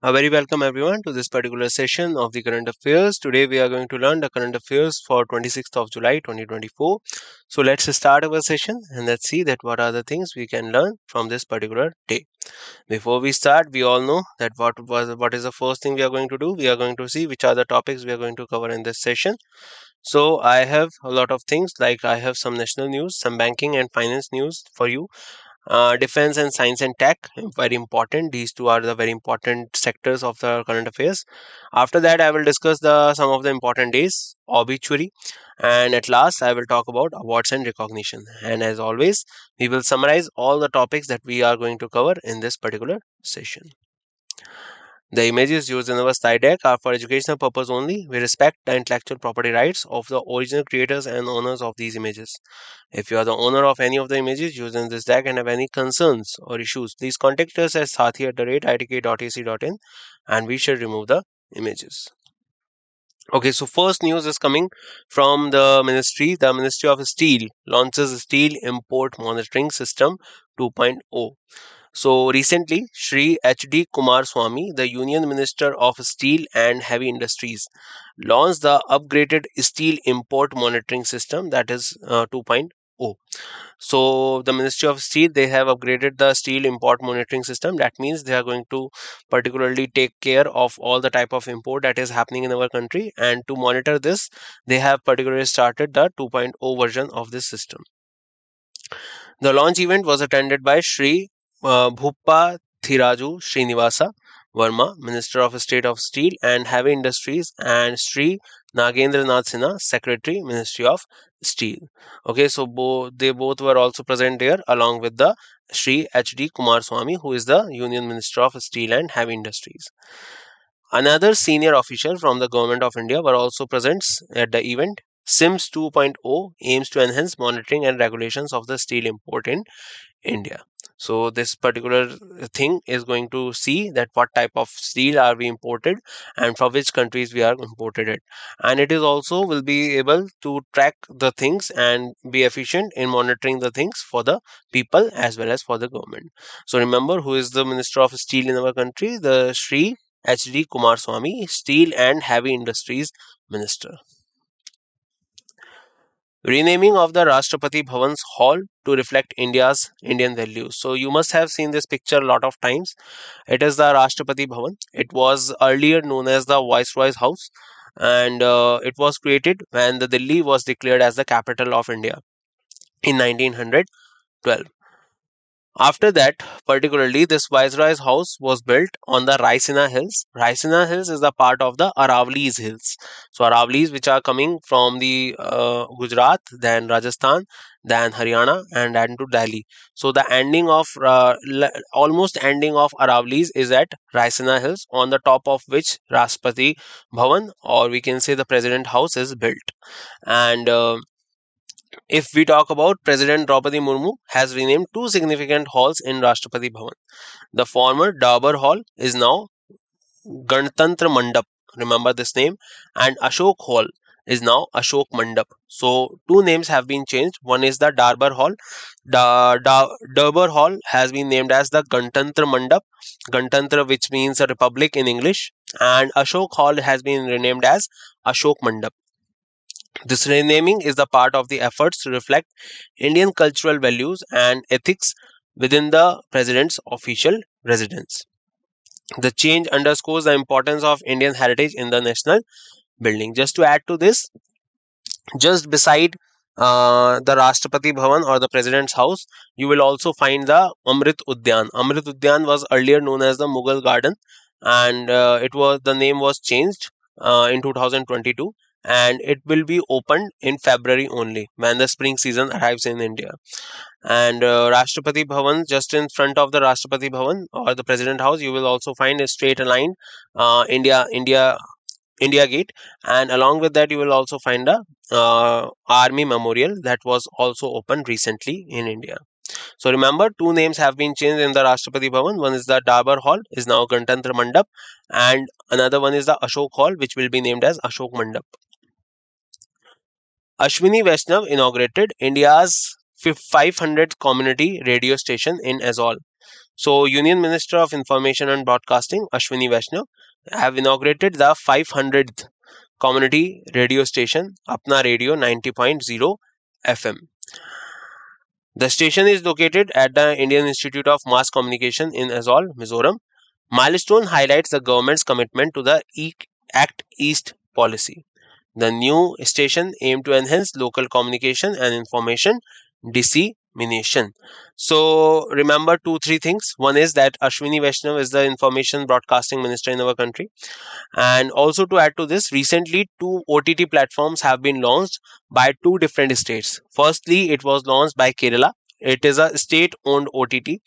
A very welcome everyone to this particular session of the current affairs. Today we are going to learn the current affairs for 26th of July 2024. So let's start our session and let's see that what are the things we can learn from this particular day. Before we start, we all know that what is the first thing we are going to do. We are going to see which are the topics we are going to cover in this session. So I have a lot of things, like I have some national news, some banking and finance news for you. Defense and science and tech, very important. These two are the very important sectors of the current affairs. After that, I will discuss the some of the important days, obituary, and at last, I will talk about awards and recognition. And as always, we will summarize all the topics that we are going to cover in this particular session. The images used in our slide deck are for educational purpose only. We respect the intellectual property rights of the original creators and owners of these images. If you are the owner of any of the images used in this deck and have any concerns or issues, please contact us at sathi@itk.ac.in and we shall remove the images. Okay, so first news is coming from the ministry. The Ministry of Steel launches Steel Import Monitoring System 2.0. So recently, Shri H.D. Kumar Swamy, the Union Minister of Steel and Heavy Industries, launched the upgraded Steel Import Monitoring System, that is 2.0. So the Ministry of Steel, they have upgraded the steel import monitoring system. That means they are going to particularly take care of all the type of import that is happening in our country, and to monitor this, they have particularly started the 2.0 version of this system. The launch event was attended by Shri Bhuppa Thiraju Srinivasa Verma, Minister of State of Steel and Heavy Industries, and Shri Nagendra Nath Sinha, Secretary, Ministry of Steel. Okay, so they both were also present there, along with the Shri H.D. Kumar Swamy, who is the Union Minister of Steel and Heavy Industries. Another senior official from the Government of India were also present at the event. SIMS 2.0 aims to enhance monitoring and regulations of the steel import in India. So this particular thing is going to see that what type of steel are we imported and from which countries we are imported it, and it is also will be able to track the things and be efficient in monitoring the things for the people as well as for the government. So remember, who is the Minister of Steel in our country? The Shri H.D. Kumar Swamy, Steel and Heavy Industries Minister. Renaming of the Rashtrapati Bhavan's hall to reflect India's Indian values. So you must have seen this picture a lot of times. It is the Rashtrapati Bhavan. It was earlier known as the Viceroy's House, and it was created when the Delhi was declared as the capital of India in 1912. After that, particularly, this Viceroy's house was built on the Raisina Hills. Raisina Hills is a part of the Aravali's Hills. So, Aravali's, which are coming from the Gujarat, then Rajasthan, then Haryana, and then to Delhi. So, the ending of almost ending of Aravali's is at Raisina Hills, on the top of which Rashtrapati Bhavan, or we can say the President House, is built. And if we talk about, President Draupadi Murmu has renamed two significant halls in Rashtrapati Bhavan. The former Dabar Hall is now Ganatantra Mandap. Remember this name. And Ashok Hall is now Ashok Mandap. So two names have been changed. One is the Darbar Hall. Darbar Hall has been named as the Ganatantra Mandap. Ganatantra, which means a republic in English. And Ashok Hall has been renamed as Ashok Mandap. This renaming is the part of the efforts to reflect Indian cultural values and ethics within the president's official residence. The change underscores the importance of Indian heritage in the national building. Just to add to this, just beside the Rashtrapati Bhavan or the President's house, you will also find the Amrit Udyan. Amrit Udyan was earlier known as the Mughal Garden, and the name was changed in 2022, and it will be opened in February only when the spring season arrives in India. And Rashtrapati Bhavan, just in front of the Rashtrapati Bhavan or the President House, you will also find a straight aligned India Gate, and along with that, you will also find a Army Memorial that was also opened recently in India. So remember, two names have been changed in the Rashtrapati Bhavan. One is the Dabar Hall, is now Ganatantra Mandap, and another one is the Ashok Hall, which will be named as Ashok Mandap. Ashwini Vaishnav inaugurated India's 500th community radio station in Azol. So, Union Minister of Information and Broadcasting, Ashwini Vaishnav, have inaugurated the 500th community radio station, Apna Radio 90.0 FM. The station is located at the Indian Institute of Mass Communication in Aizawl, Mizoram. Milestone highlights the government's commitment to the Act East policy. The new station aimed to enhance local communication and information dissemination. So remember two, three things. One is that Ashwini Vaishnav is the information broadcasting minister in our country. And also to add to this, recently two OTT platforms have been launched by two different states. Firstly, it was launched by Kerala. It is a state-owned OTT,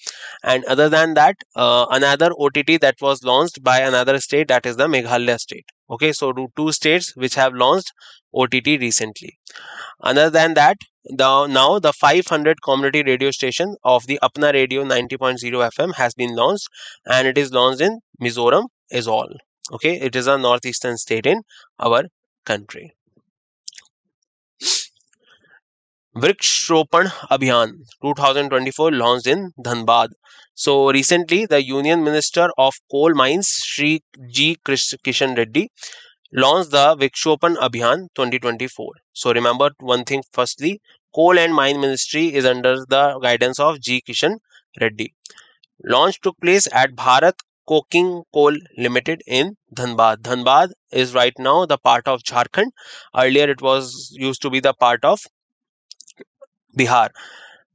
and other than that, another OTT that was launched by another state, that is the Meghalaya state. Okay, so two states which have launched OTT recently. Other than that, now the 500 community radio station of the Apna Radio 90.0 FM has been launched, and it is launched in Mizoram is all. Okay, it is a northeastern state in our country. Vriksharopan Abhiyan 2024 launched in Dhanbad. So recently, the Union Minister of Coal Mines, Shri G. Kishan Reddy, launched the Vriksharopan Abhiyan 2024. So remember one thing firstly, Coal and Mine Ministry is under the guidance of G. Kishan Reddy. Launch took place at Bharat Coking Coal Limited in Dhanbad. Dhanbad is right now the part of Jharkhand. Earlier it was used to be the part of Bihar.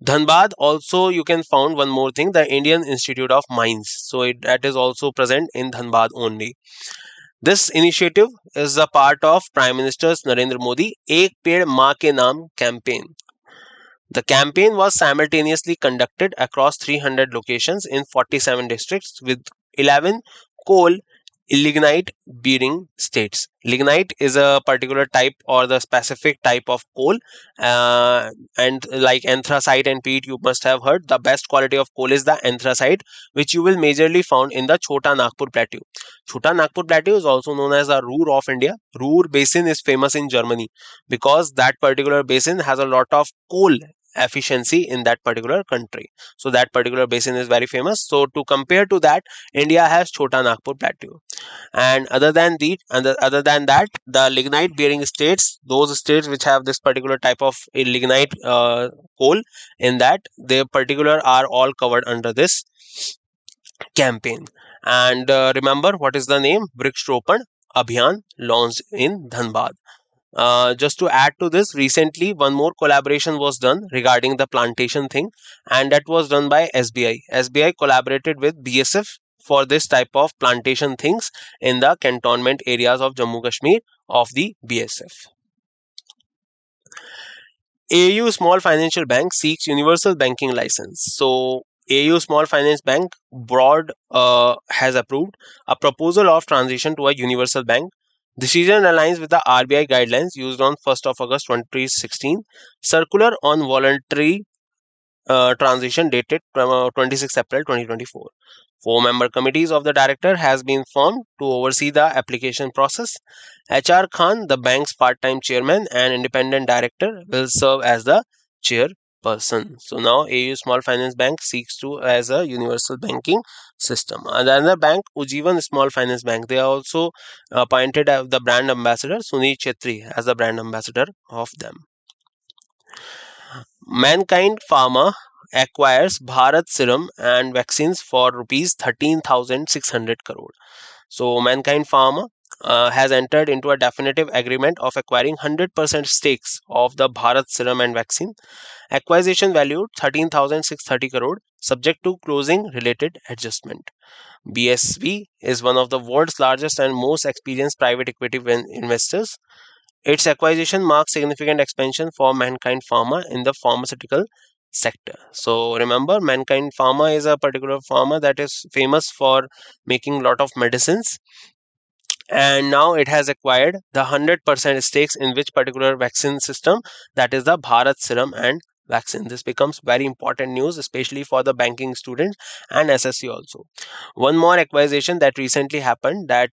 Dhanbad also you can found one more thing, the Indian Institute of Mines. So that is also present in Dhanbad only. This initiative is a part of Prime Minister's Narendra Modi Ek Ped Maa Ke Naam campaign. The campaign was simultaneously conducted across 300 locations in 47 districts with 11 coal lignite bearing states. Lignite is a particular type or the specific type of coal, and like anthracite and peat, you must have heard the best quality of coal is the anthracite, which you will majorly found in the Chota Nagpur Plateau. Chota Nagpur Plateau is also known as the Ruhr of India. Ruhr basin is famous in Germany because that particular basin has a lot of coal efficiency in that particular country. So that particular basin is very famous. So to compare to that, India has Chota Nagpur Plateau. And other than that, the lignite bearing states, those states which have this particular type of lignite coal in that, they particular are all covered under this campaign. And remember what is the name? Vriksharopan Abhiyan launched in Dhanbad. Just to add to this, recently one more collaboration was done regarding the plantation thing, and that was done by SBI. SBI collaborated with BSF for this type of plantation things in the cantonment areas of Jammu Kashmir of the BSF. AU Small Financial Bank seeks universal banking license. So AU Small Finance Bank Board has approved a proposal of transition to a universal bank. Decision aligns with the RBI guidelines used on 1st of August 2016, circular on voluntary transition dated 26 April 2024. Four-member committees of the director has been formed to oversee the application process. HR Khan, the bank's part-time chairman and independent director, will serve as the chairperson. So now AU Small Finance Bank seeks to as a universal banking system. Another bank, Ujjivan Small Finance Bank, they also appointed the brand ambassador Sunil Chetri as the brand ambassador of them. Mankind Pharma acquires Bharat Serum and vaccines for rupees 13,600 crore. So Mankind Pharma has entered into a definitive agreement of acquiring 100% stakes of the Bharat Serum and vaccine. Acquisition valued 13,630 crore, subject to closing related adjustment. BSV is one of the world's largest and most experienced private equity investors. Its acquisition marks significant expansion for Mankind Pharma in the pharmaceutical sector. So remember, Mankind Pharma is a particular pharma that is famous for making a lot of medicines, and now it has acquired the 100% stakes in which particular vaccine system, that is the Bharat Serum and vaccine. This becomes very important news, especially for the banking students and SSC also. One more acquisition that recently happened, that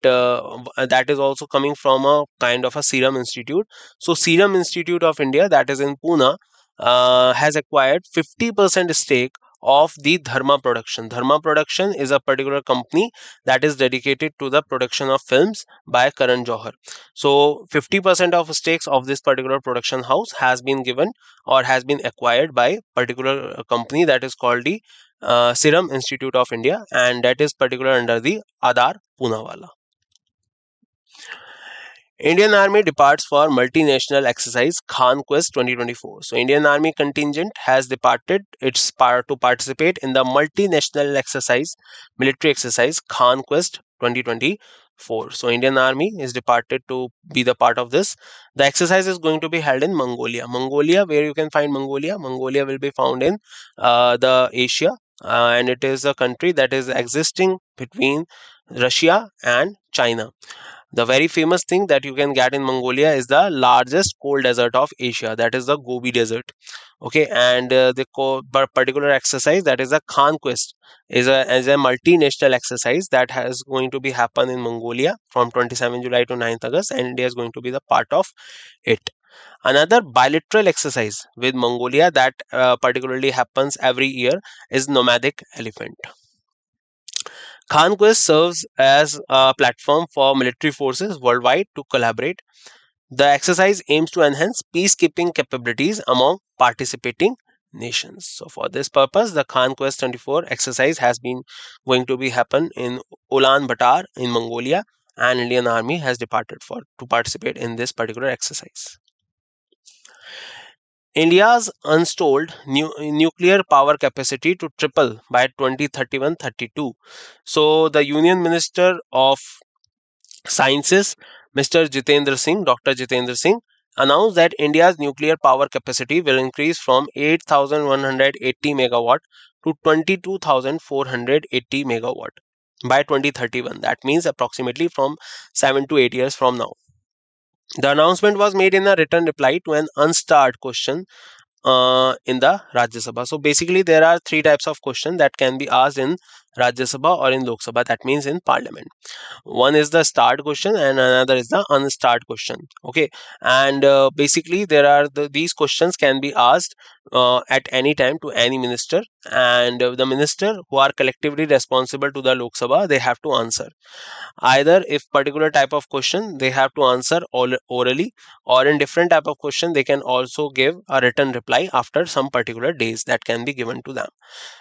is also coming from a kind of a Serum Institute. So Serum Institute of India, that is in Pune, has acquired 50% stake of the Dharma Production. Dharma Production is a particular company that is dedicated to the production of films by Karan Johar. So 50% of stakes of this particular production house has been given or has been acquired by particular company that is called the Serum Institute of India, and that is particular under the Adar Poonawalla. Indian Army departs for multinational exercise Conquest 2024. So Indian Army contingent has departed its to participate in the multinational exercise, military exercise Conquest 2024. So Indian Army is departed to be the part of this. The exercise is going to be held in Mongolia. Mongolia, where you can find Mongolia? Mongolia will be found in the Asia, and it is a country that is existing between Russia and China. The very famous thing that you can get in Mongolia is the largest cold desert of Asia, that is the Gobi Desert. Okay, and the particular exercise, that is a conquest, is a multinational exercise that has going to be happen in Mongolia from 27 July to 9th August, and India is going to be the part of it. Another bilateral exercise with Mongolia that particularly happens every year is nomadic elephant. Conquest serves as a platform for military forces worldwide to collaborate. The exercise aims to enhance peacekeeping capabilities among participating nations. So, for this purpose, the Conquest 24 exercise has been going to be happen in Ulaanbaatar in Mongolia, and Indian Army has departed for to participate in this particular exercise. India's installed nuclear power capacity to triple by 2031-32. So, the Union Minister of Sciences, Mr. Jitendra Singh, Dr. Jitendra Singh, announced that India's nuclear power capacity will increase from 8,180 megawatt to 22,480 megawatt by 2031. That means approximately from 7 to 8 years from now. The announcement was made in a written reply to an unstarred question in the Rajya Sabha. So basically, there are three types of questions that can be asked in Rajya Sabha or in Lok Sabha. That means in Parliament. One is the start question and another is the unstarred question. Okay, and basically there are these questions can be asked at any time to any minister, and the minister who are collectively responsible to the Lok Sabha, they have to answer. Either if particular type of question they have to answer orally, or in different type of question they can also give a written reply after some particular days that can be given to them.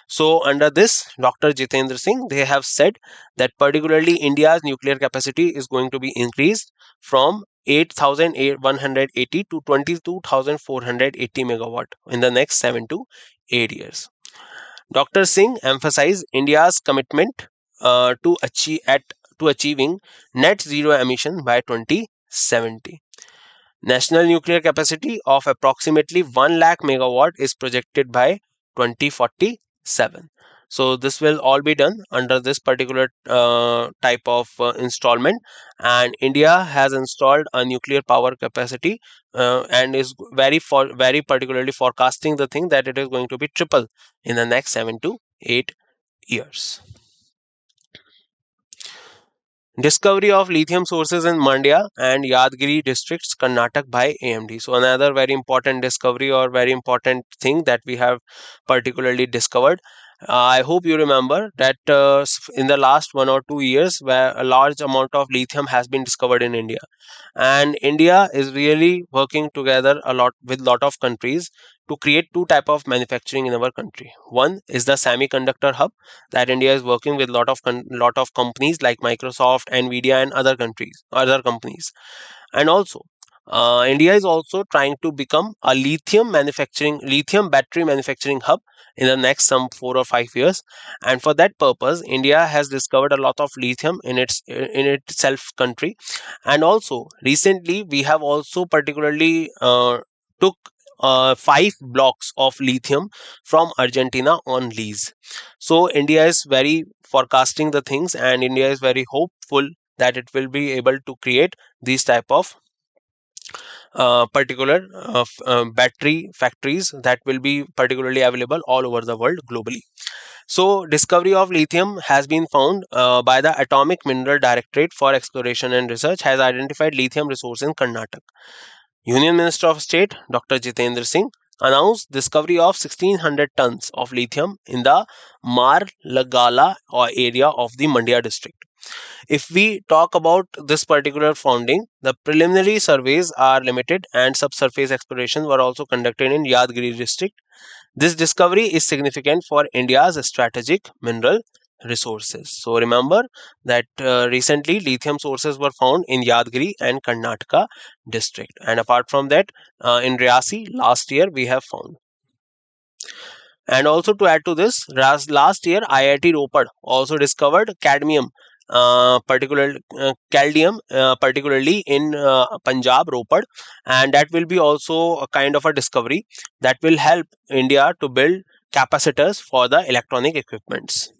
So under this, Dr. Jitendra Singh, they have said that particularly India's nuclear capacity is going to be increased from 8,180 to 22,480 megawatt in the next 7 to 8 years. Dr. Singh emphasized India's commitment to achieving net zero emission by 2070. National nuclear capacity of approximately 1 lakh megawatt is projected by 2047. So this will all be done under this particular type of installment, and India has installed a nuclear power capacity and is very particularly forecasting the thing that it is going to be triple in the next 7 to 8 years. Discovery of lithium sources in Mandya and Yadgiri districts, Karnataka by AMD. So another very important discovery or very important thing that we have particularly discovered. I hope you remember that in the last 1 or 2 years, where a large amount of lithium has been discovered in India, and India is really working together a lot with lot of countries to create two type of manufacturing in our country. One is the semiconductor hub that India is working with lot of companies like Microsoft, Nvidia, and other companies, and also India is also trying to become a lithium battery manufacturing hub in the next some 4 or 5 years, and for that purpose, India has discovered a lot of lithium in itself country, and also recently we have also particularly took 5 blocks of lithium from Argentina on lease. So India is very forecasting the things, and India is very hopeful that it will be able to create these type of particular battery factories that will be particularly available all over the world globally. So discovery of lithium has been found by the Atomic Mineral Directorate for Exploration and Research has identified lithium resource in Karnataka. Union Minister of State Dr. Jitendra Singh announced discovery of 1600 tons of lithium in the Marlagala area of the Mandya district. If we talk about this particular founding, the preliminary surveys are limited and subsurface exploration were also conducted in Yadgiri district. This discovery is significant for India's strategic mineral resources. So remember that recently lithium sources were found in Yadgiri and Karnataka district, and apart from that, in Riyasi last year we have found. And also to add to this, last year IIT Ropar also discovered cadmium, particularly in Punjab, Ropar, and that will be also a kind of a discovery that will help India to build capacitors for the electronic equipments.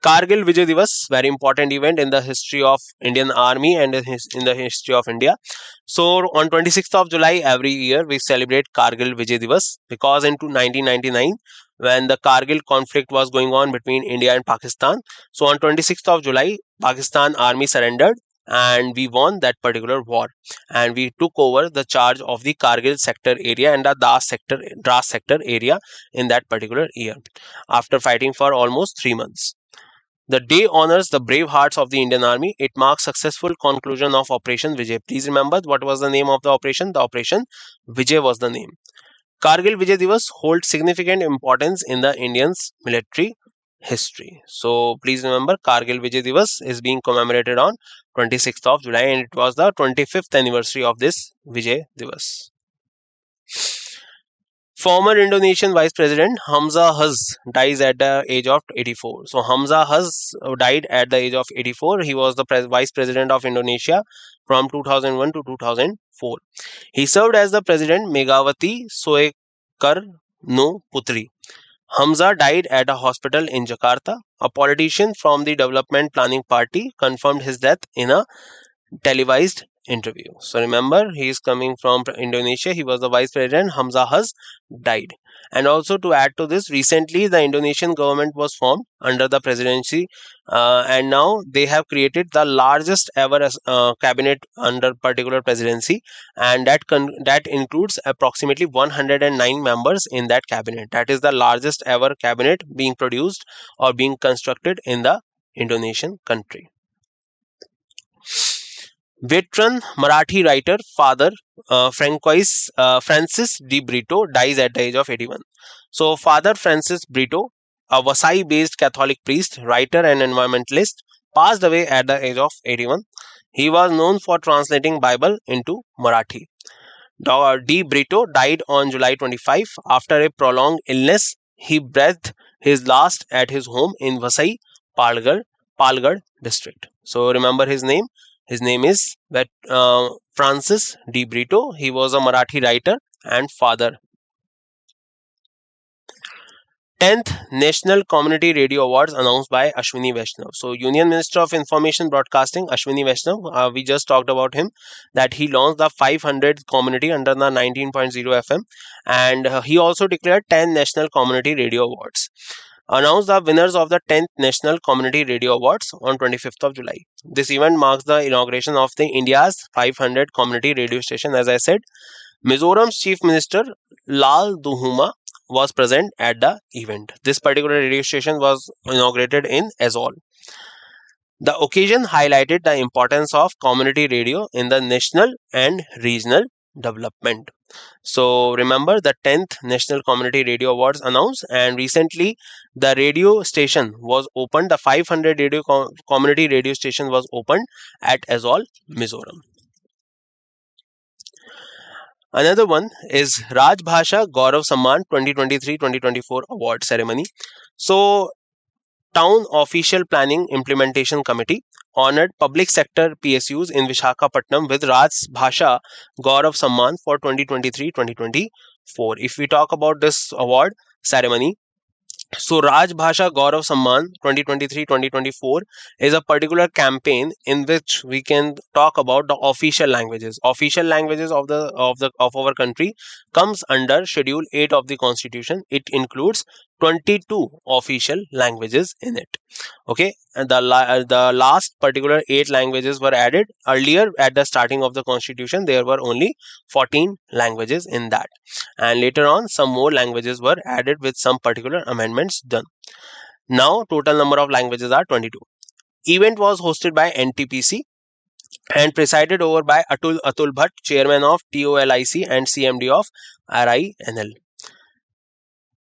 Kargil Vijay Divas, very important event in the history of Indian Army and in the history of India. So on 26th of July every year we celebrate Kargil Vijay Divas because in 1999 when the Kargil conflict was going on between India and Pakistan. So on 26th of July Pakistan army surrendered and we won that particular war, and we took over the charge of the Kargil sector area and the Dras sector area in that particular year after fighting for almost 3 months. The day honors the brave hearts of the Indian Army. It marks successful conclusion of Operation Vijay. Please remember what was the name of the operation? The Operation Vijay was the name. Kargil Vijay Divas holds significant importance in the Indians' military history. So please remember Kargil Vijay Divas is being commemorated on 26th of July and it was the 25th anniversary of this Vijay Divas. Former Indonesian Vice President Hamza Huz dies at the age of 84. So Hamza Huz died at the age of 84. He was the Vice President of Indonesia from 2001 to 2004. He served as the President Megawati Soekarno Putri. Hamza died at a hospital in Jakarta. A politician from the Development Planning Party confirmed his death in a televised interview. So remember, he is coming from Indonesia. He was the vice president. Hamza Huz died. And also to add to this, recently the Indonesian government was formed under the presidency, and now they have created the largest ever cabinet under particular presidency, and that includes approximately 109 members in that cabinet. That is the largest ever cabinet being produced or being constructed in the Indonesian country. Veteran Marathi writer Father Francis de Brito dies at the age of 81. So Father Francis Brito, a Vasai-based Catholic priest, writer and environmentalist, passed away at the age of 81. He was known for translating Bible into Marathi. De Brito died on July 25 after a prolonged illness. He breathed his last at his home in Vasai, Palgad district. So remember his name. His name is Francis de Brito. He was a Marathi writer and father. 10th National Community Radio Awards announced by Ashwini Vaishnav. So Union Minister of Information Broadcasting Ashwini Vaishnav, we just talked about him, that he launched the 500 community under the 19.0 FM, and he also declared 10 National Community Radio Awards. Announced the winners of the 10th National Community Radio Awards on 25th of July. This event marks the inauguration of the India's 500 community radio station. As I said, Mizoram's Chief Minister Lal Duhuma was present at the event. This particular radio station was inaugurated in Aizawl. The occasion highlighted the importance of community radio in the national and regional development. So remember the 10th National Community Radio Awards announced, and recently the radio station was opened. The 500 community radio station was opened at Aizawl, Mizoram. Another one is Raj Bhasha Gaurav Samman 2023-2024 award ceremony. So Town Official Planning Implementation Committee honored public sector PSUs in Vishakhapatnam with Raj Bhasha Gaurav Samman for 2023-2024. If we talk about this award ceremony, so Raj Bhasha Gaurav Samman 2023-2024 is a particular campaign in which we can talk about the official languages. Official languages of our country comes under Schedule 8 of the Constitution. It includes 22 official languages in it. Okay, and the last particular 8 languages were added. Earlier, at the starting of the constitution, there were only 14 languages in that, and later on some more languages were added with some particular amendments done. Now total number of languages are 22. Event was hosted by NTPC and presided over by Atul Bhatt, chairman of TOLIC and CMD of RINL.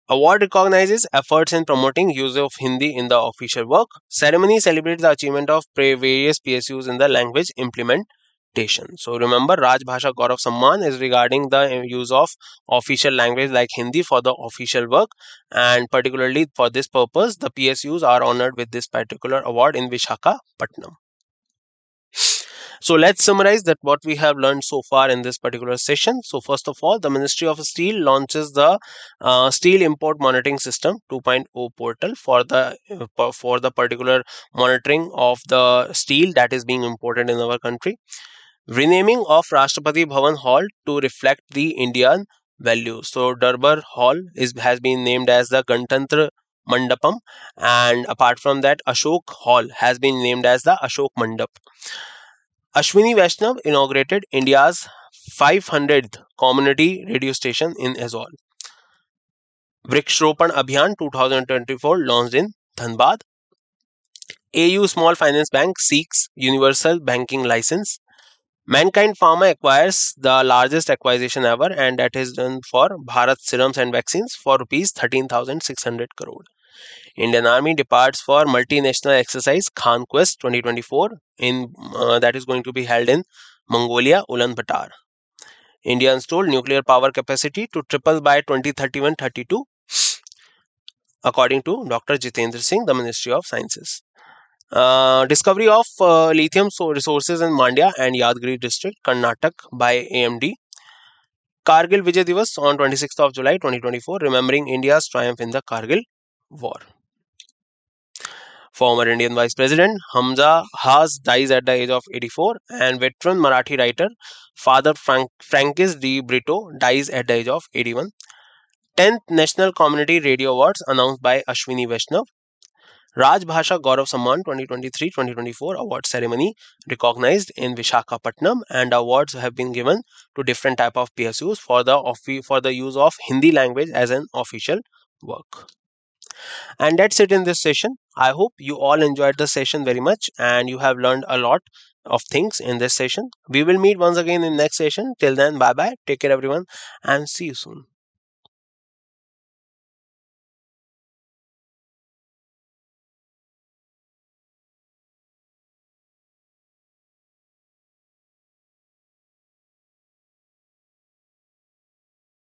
Award recognizes efforts in promoting use of Hindi in the official work. Ceremony celebrates the achievement of various PSUs in the language implementation. So remember, Raj Bhasha Gaurav Samman is regarding the use of official language like Hindi for the official work, and particularly for this purpose, the PSUs are honored with this particular award in Visakhapatnam. So let's summarize that what we have learned so far in this particular session. So first of all, the Ministry of Steel launches the Steel Import Monitoring System 2.0 portal for the particular monitoring of the steel that is being imported in our country. Renaming of Rashtrapati Bhavan Hall to reflect the Indian values. So Darbar Hall has been named as the Gantantra Mandapam, and apart from that, Ashok Hall has been named as the Ashok Mandap. Ashwini Vaishnav inaugurated India's 500th community radio station in Aizawl. Vriksharopan Abhiyan 2024 launched in Dhanbad. AU Small Finance Bank seeks universal banking license. Mankind Pharma acquires the largest acquisition ever, and that is done for Bharat Serums and Vaccines for rupees 13,600 crore. Indian Army departs for multinational exercise Khan Quest 2024 that is going to be held in Mongolia, Ulaanbaatar. India installed nuclear power capacity to triple by 2031-32, according to Dr. Jitendra Singh, the Ministry of Sciences. Discovery of lithium resources in Mandya and Yadgiri district, Karnataka by AMD. Kargil Vijay Divas on 26th of July 2024, remembering India's triumph in the Kargil War. Former Indian Vice President Hamza Haas dies at the age of 84, and veteran Marathi writer Father Frankis D. Brito dies at the age of 81. 10th National Community Radio Awards announced by Ashwini Vaishnav. Raj Bhasha Gaurav Samman 2023-2024 award ceremony recognized in Visakhapatnam, and awards have been given to different type of PSUs for the use of Hindi language as an official work. And that's it in this session. I hope you all enjoyed the session very much and you have learned a lot of things in this session. We will meet once again in next session. Till then, bye bye. Take care everyone and see you soon.